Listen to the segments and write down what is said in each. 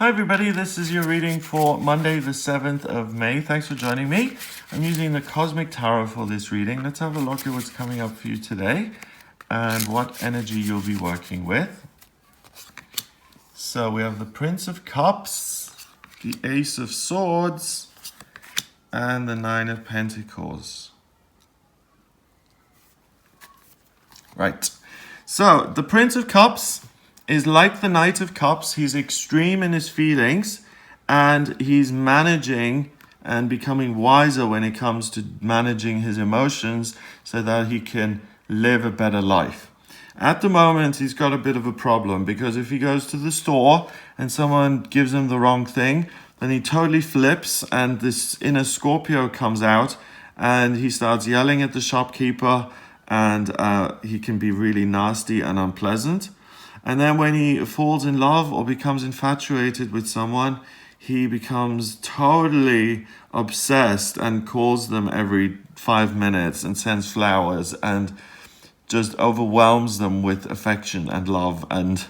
Hi everybody, this is your reading for Monday the 7th of May. Thanks for joining me. I'm using the Cosmic Tarot for this reading. Let's have a look at what's coming up for you today and what energy you'll be working with. So we have the Prince of Cups, the Ace of Swords, and the Nine of Pentacles. Right, so the Prince of Cups is like the Knight of Cups. He's extreme in his feelings and he's managing and becoming wiser when it comes to managing his emotions so that he can live a better life. At the moment, he's got a bit of a problem because if he goes to the store and someone gives him the wrong thing, then he totally flips and this inner Scorpio comes out and he starts yelling at the shopkeeper and he can be really nasty and unpleasant. And then when he falls in love or becomes infatuated with someone, he becomes totally obsessed and calls them every 5 minutes and sends flowers and just overwhelms them with affection and love and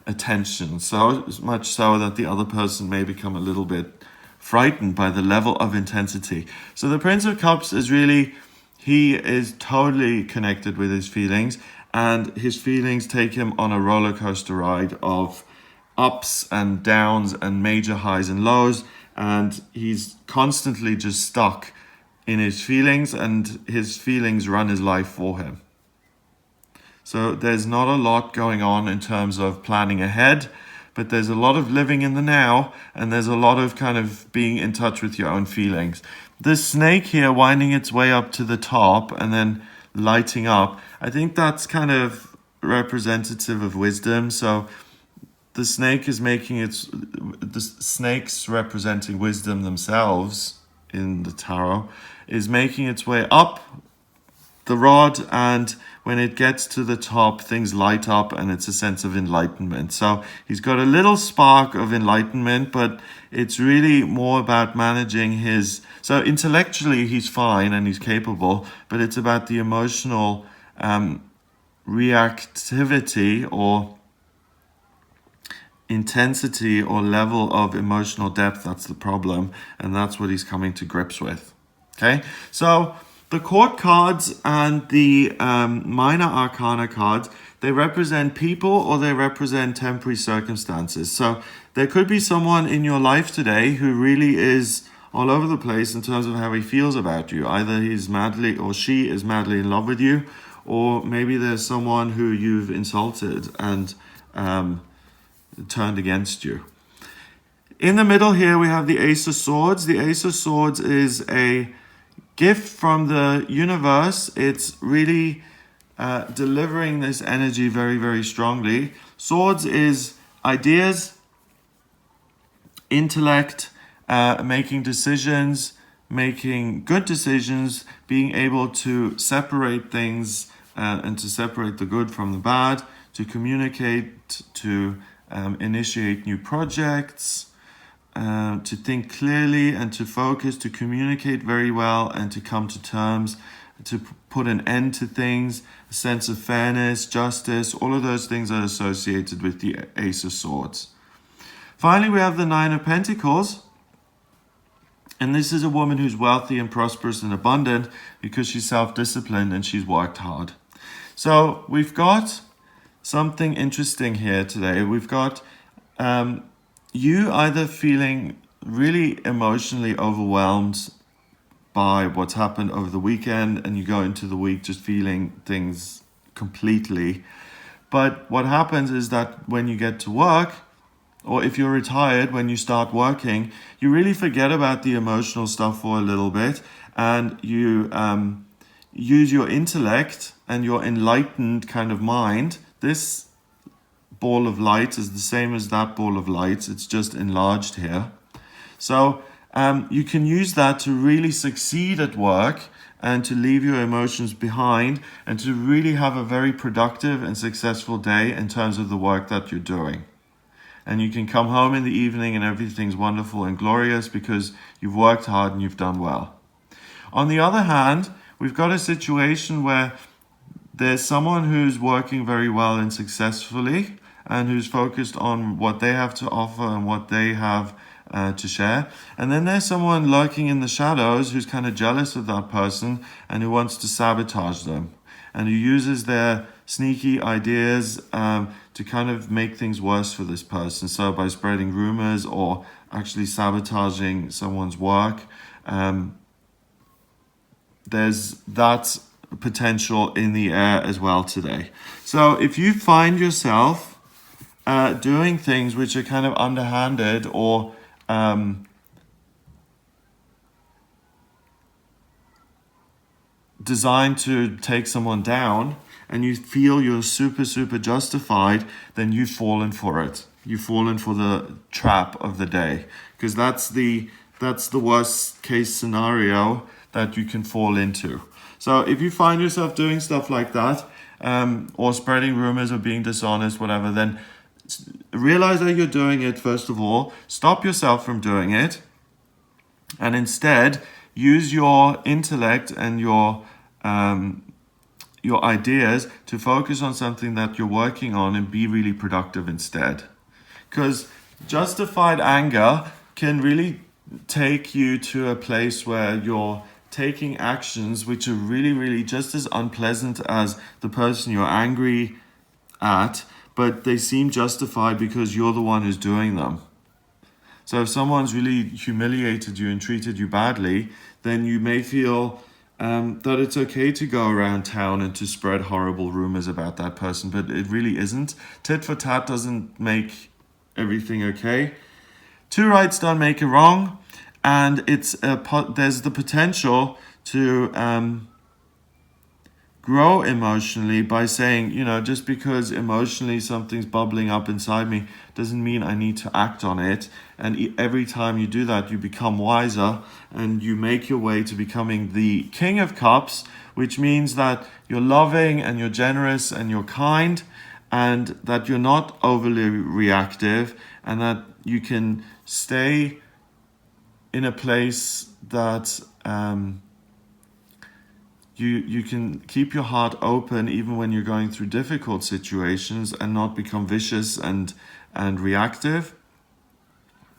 attention. So much so that the other person may become a little bit frightened by the level of intensity. So the Prince of Cups is really, he is totally connected with his feelings. And his feelings take him on a roller coaster ride of ups and downs and major highs and lows. And he's constantly just stuck in his feelings and his feelings run his life for him. So there's not a lot going on in terms of planning ahead, but there's a lot of living in the now and there's a lot of kind of being in touch with your own feelings. This snake here winding its way up to the top and then lighting up, I think that's kind of representative of wisdom. So the snake is the snakes representing wisdom themselves in the tarot is making its way up the rod, and when it gets to the top, things light up and it's a sense of enlightenment. So he's got a little spark of enlightenment, but it's really more about managing his... So intellectually, he's fine and he's capable, but it's about the emotional reactivity or intensity or level of emotional depth. That's the problem, and that's what he's coming to grips with. Okay, so the court cards and the minor arcana cards, they represent people or they represent temporary circumstances. So there could be someone in your life today who really is all over the place in terms of how he feels about you. Either he's madly or she is madly in love with you, or maybe there's someone who you've insulted and turned against you. In the middle here, we have the Ace of Swords. The Ace of Swords is a gift from the universe. It's really delivering this energy very, very strongly. Swords is ideas, intellect, making decisions, making good decisions, being able to separate things and to separate the good from the bad, to communicate, to initiate new projects, to think clearly and to focus, to communicate very well and to come to terms, to put an end to things, a sense of fairness, justice, all of those things are associated with the Ace of Swords. Finally, we have the Nine of Pentacles. And this is a woman who's wealthy and prosperous and abundant because she's self-disciplined and she's worked hard. So we've got something interesting here today. We've got you either feeling really emotionally overwhelmed by what's happened over the weekend and you go into the week just feeling things completely. But what happens is that when you get to work, or if you're retired, when you start working, you really forget about the emotional stuff for a little bit and you use your intellect and your enlightened kind of mind. This ball of light is the same as that ball of light. It's just enlarged here. So you can use that to really succeed at work and to leave your emotions behind and to really have a very productive and successful day in terms of the work that you're doing. And you can come home in the evening and everything's wonderful and glorious because you've worked hard and you've done well. On the other hand, we've got a situation where there's someone who's working very well and successfully and who's focused on what they have to offer and what they have to share. And then there's someone lurking in the shadows who's kind of jealous of that person and who wants to sabotage them, and who uses their sneaky ideas to kind of make things worse for this person. So by spreading rumors or actually sabotaging someone's work, there's that potential in the air as well today. So if you find yourself doing things which are kind of underhanded or designed to take someone down, and you feel you're super justified, then you've fallen for it. You've fallen for the trap of the day, because that's the worst case scenario that you can fall into. So if you find yourself doing stuff like that, or spreading rumors or being dishonest, whatever, then realize that you're doing it. First of all, stop yourself from doing it, and instead use your intellect and your ideas to focus on something that you're working on and be really productive instead. Because justified anger can really take you to a place where you're taking actions which are really just as unpleasant as the person you're angry at, but they seem justified because you're the one who's doing them. So if someone's really humiliated you and treated you badly, then you may feel that it's okay to go around town and to spread horrible rumors about that person, but it really isn't. Tit for tat doesn't make everything okay. Two rights don't make a wrong, and there's the potential to grow emotionally by saying, just because emotionally something's bubbling up inside me doesn't mean I need to act on it. And every time you do that, you become wiser and you make your way to becoming the King of Cups, which means that you're loving and you're generous and you're kind, and that you're not overly reactive, and that you can stay in a place that you can keep your heart open even when you're going through difficult situations, and not become vicious and reactive.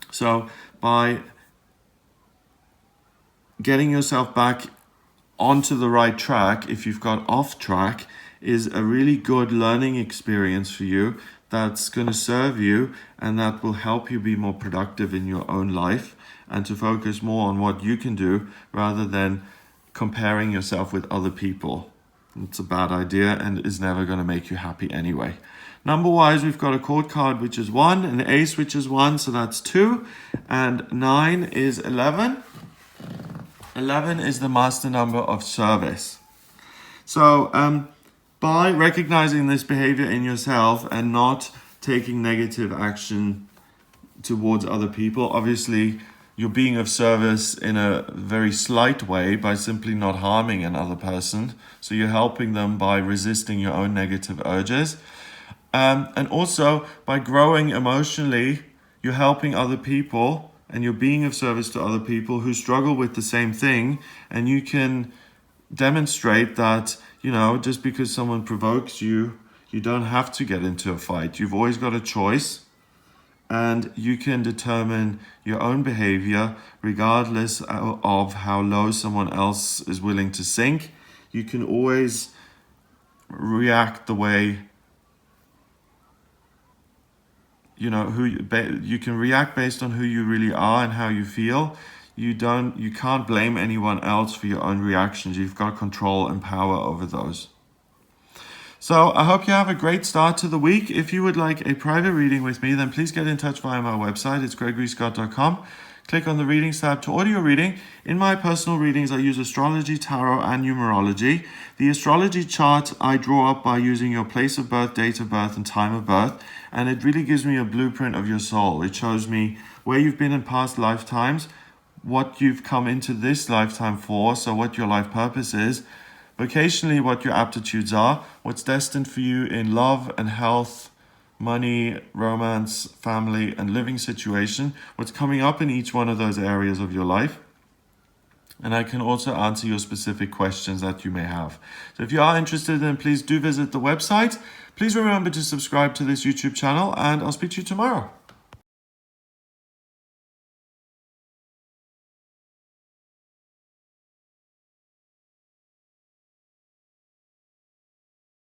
So by getting yourself back onto the right track, if you've got off track, is a really good learning experience for you that's going to serve you, and that will help you be more productive in your own life and to focus more on what you can do rather than comparing yourself with other people. It's a bad idea and is never going to make you happy anyway. Number wise, we've got a court card which is 1, an ace which is 1, so that's 2, and 9 is 11. 11 is the master number of service. So by recognizing this behavior in yourself and not taking negative action towards other people, obviously you're being of service in a very slight way by simply not harming another person. So you're helping them by resisting your own negative urges. And also by growing emotionally, you're helping other people and you're being of service to other people who struggle with the same thing. And you can demonstrate that, just because someone provokes you, you don't have to get into a fight. You've always got a choice. And you can determine your own behavior regardless of how low someone else is willing to sink. You can always react the way, you can react based on who you really are and how you feel. You can't blame anyone else for your own reactions. You've got control and power over those. So I hope you have a great start to the week. If you would like a private reading with me, then please get in touch via my website. It's gregoryscott.com. Click on the readings tab to order your reading. In my personal readings, I use astrology, tarot, and numerology. The astrology chart I draw up by using your place of birth, date of birth, and time of birth. And it really gives me a blueprint of your soul. It shows me where you've been in past lifetimes, what you've come into this lifetime for, so what your life purpose is, vocationally what your aptitudes are, what's destined for you in love and health, money, romance, family, and living situation, what's coming up in each one of those areas of your life, and I can also answer your specific questions that you may have. So if you are interested, then please do visit the website. Please remember to subscribe to this YouTube channel, and I'll speak to you tomorrow.